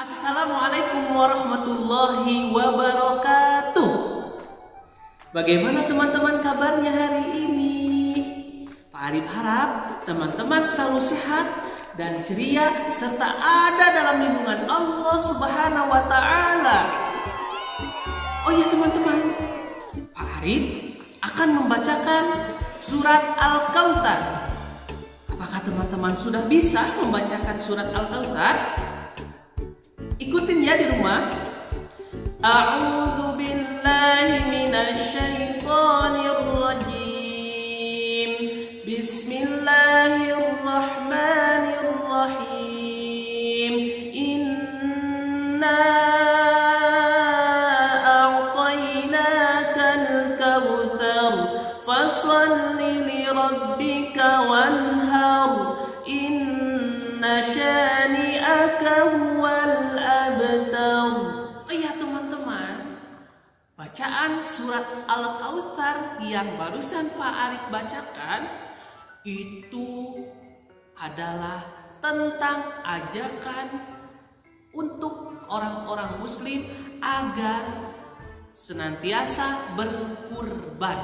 Assalamualaikum warahmatullahi wabarakatuh. Bagaimana teman-teman kabarnya hari ini? Pak Arif harap teman-teman selalu sehat dan ceria serta ada dalam lindungan Allah Subhanahu wa taala. Oh ya teman-teman, Pak Arif akan membacakan surat Al-Kautsar. Apakah teman-teman sudah bisa membacakan surat Al-Kautsar? Ikutin ya di rumah. A'udzu billahi minasy syaithanir rajim. Bismillahirrahmanirrahim. Inna a'tainakal kautsar fashalli li rabbika wanhar. Inna syani'aka huwal abtar. Oh ya teman-teman, bacaan surat Al-Kautsar yang barusan Pak Arif bacakan itu adalah tentang ajakan untuk orang-orang muslim agar senantiasa berkurban.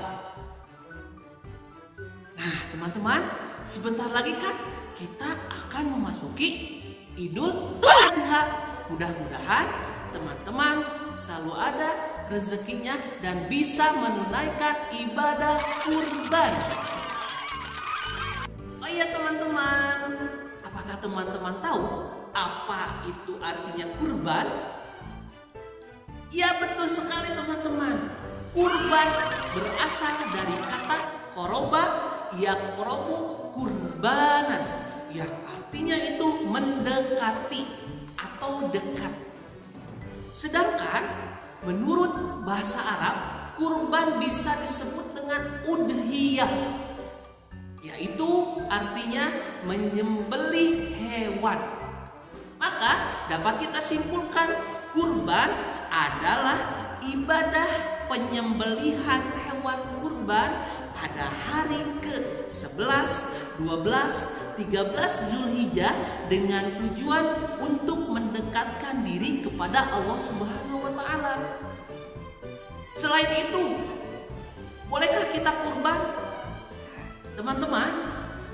Nah teman-teman, sebentar lagi kan kita akan memasuki Idul Adha. Mudah-mudahan teman-teman selalu ada rezekinya dan bisa menunaikan ibadah kurban. Oh iya teman-teman, apakah teman-teman tahu apa itu artinya kurban? Ya betul sekali teman-teman. Kurban berasal dari kata koroba yaqrobu kurbanan, yang artinya itu mendekati atau dekat. Sedangkan menurut bahasa Arab, kurban bisa disebut dengan udhiyah, yaitu artinya menyembelih hewan. Maka dapat kita simpulkan kurban adalah ibadah penyembelihan hewan kurban pada hari ke-11, 12, 13 Zulhijjah dengan tujuan untuk mendekatkan diri kepada Allah Subhanahu wa taala. Selain itu, bolehkah kita kurban? Teman-teman,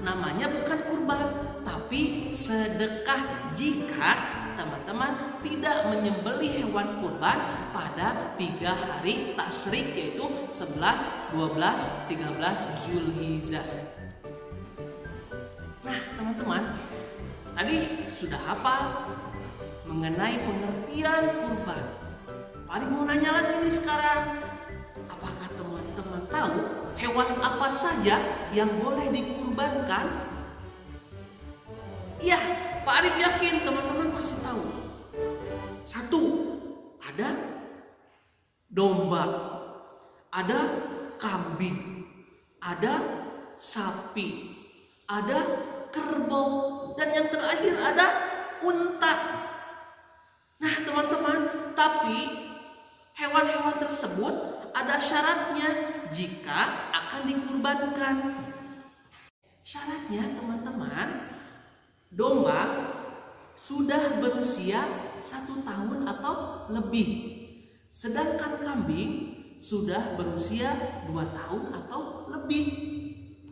namanya bukan kurban, tapi sedekah jika teman-teman tidak menyembelih hewan kurban pada 3 hari tasyrik, yaitu 11, 12, 13 Zulhijjah. Nah teman-teman, tadi sudah hafal mengenai pengertian kurban. Paling mau nanya lagi nih sekarang, apakah teman-teman tahu hewan apa saja yang boleh dikurbankan? Iya, Pak Arif yakin teman-teman pasti tahu. 1, ada domba, ada kambing, ada sapi, ada kerbau, dan yang terakhir ada unta. Nah teman-teman, tapi hewan-hewan tersebut ada syaratnya jika akan dikurbankan. Syaratnya teman-teman, domba sudah berusia 1 tahun atau lebih, sedangkan kambing sudah berusia 2 tahun atau lebih,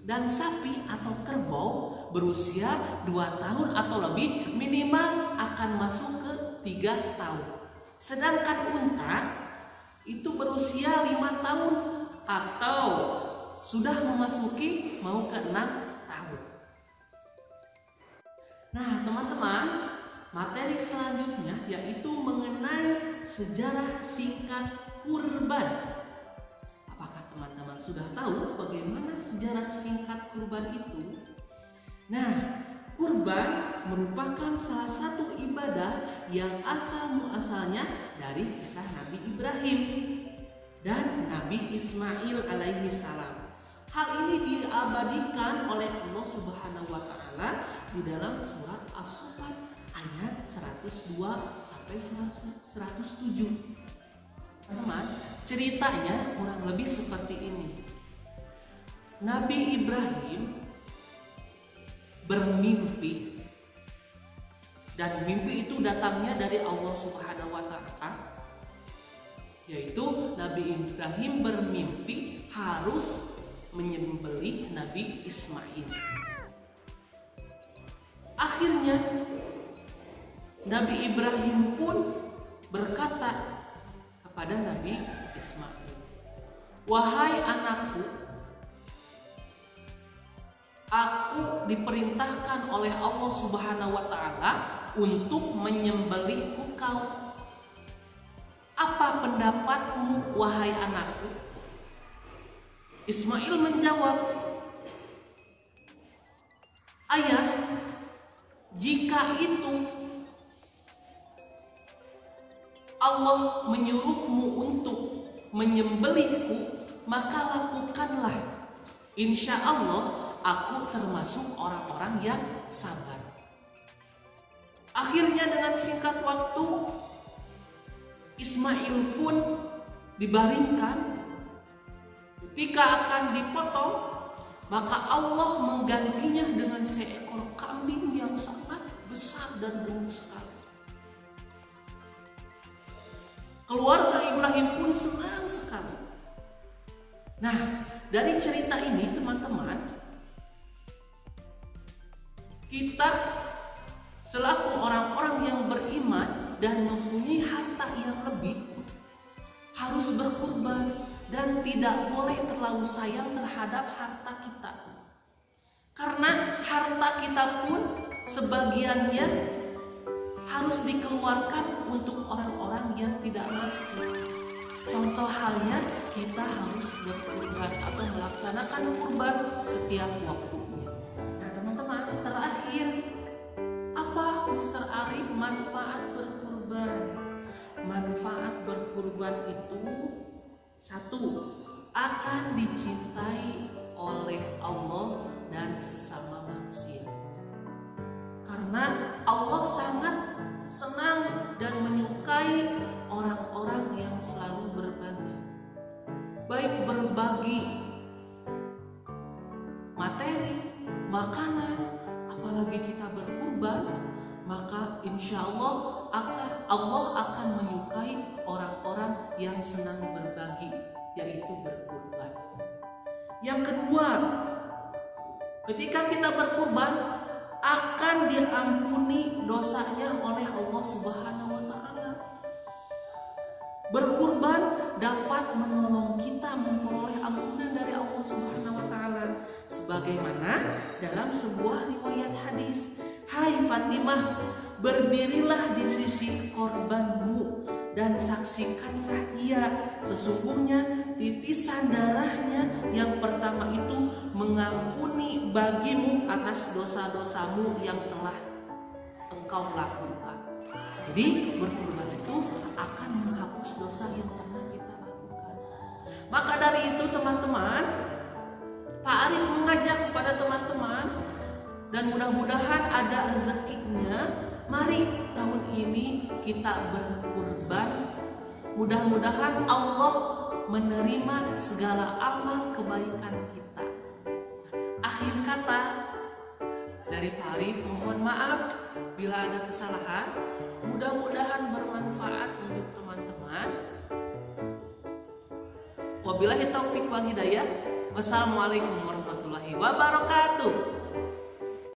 dan sapi atau kerbau berusia 2 tahun atau lebih, minimal akan masuk ke 3 tahun. Sedangkan unta itu berusia 5 tahun atau sudah memasuki mau ke 6 tahun. Nah teman-teman, materi selanjutnya yaitu mengenai sejarah singkat kurban. Apakah teman-teman sudah tahu bagaimana sejarah singkat kurban itu? Nah, kurban merupakan salah satu ibadah yang asal-muasalnya dari kisah Nabi Ibrahim dan Nabi Ismail alaihi salam. Hal ini diabadikan oleh Allah Subhanahu wa taala di dalam surat As-Saffat ayat 102 sampai 107. Teman-teman, ceritanya kurang lebih seperti ini. Nabi Ibrahim bermimpi Dan mimpi itu datangnya dari Allah Subhanahu wa Ta'ala, yaitu Nabi Ibrahim bermimpi harus menyembelih Nabi Ismail. Akhirnya Nabi Ibrahim pun berkata kepada Nabi Ismail, "Wahai anakku, aku diperintahkan oleh Allah Subhanahu wa Ta'ala untuk menyembelih engkau. Apa pendapatmu, wahai anakku?" Ismail menjawab, "Ayah, jika itu Allah menyuruhmu untuk menyembelihku, maka lakukanlah. Insya Allah aku termasuk orang-orang yang sabar." Akhirnya dengan singkat waktu Ismail pun dibaringkan. Ketika akan dipotong, maka Allah menggantinya dengan seekor kambing yang sangat besar dan gemuk sekali. Keluarga Ibrahim pun senang sekali. Nah, dari cerita ini teman-teman, kita selaku orang-orang yang beriman dan mempunyai harta yang lebih harus berkorban dan tidak boleh terlalu sayang terhadap harta kita. Karena harta kita pun sebagiannya harus dikeluarkan untuk orang-orang yang tidak mampu. Contoh halnya kita harus berkurban atau melaksanakan kurban setiap waktunya. Nah teman-teman, terakhir, apa Mr. Arif manfaat berkurban? Manfaat berkurban itu, satu, akan dicintai oleh Allah dan sesama manusia. Karena Allah sangat senang dan menyukai orang-orang yang selalu berbagi. Baik berbagi materi, makanan, apalagi kita berkurban, maka insya Allah akan menyukai orang-orang yang senang berbagi, yaitu berkurban. Yang kedua, ketika kita berkurban akan diampuni dosanya oleh Allah Subhanahu wa Ta'ala. Berkurban dapat menolong kita memperoleh ampunan dari Allah Subhanahu wa Ta'ala, sebagaimana dalam sebuah riwayat hadis, "Hai Fatimah, berdirilah di sisi korbanmu dan saksikanlah ia, sesungguhnya titisan darahnya yang pertama itu mengampuni bagimu atas dosa-dosamu yang telah engkau lakukan." Jadi berkurban itu akan menghapus dosa yang pernah kita lakukan. Maka dari itu teman-teman, Pak Arif mengajak kepada teman-teman, dan mudah-mudahan ada rezekinya, mari tahun ini kita berkurban. Mudah-mudahan Allah menerima segala amal kebaikan kita. Akhir kata dari Pak Arif, mohon maaf bila ada kesalahan. Mudah-mudahan bermanfaat untuk teman-teman. Wabillahi taufiq wal hidayah. Wassalamualaikum warahmatullahi wabarakatuh.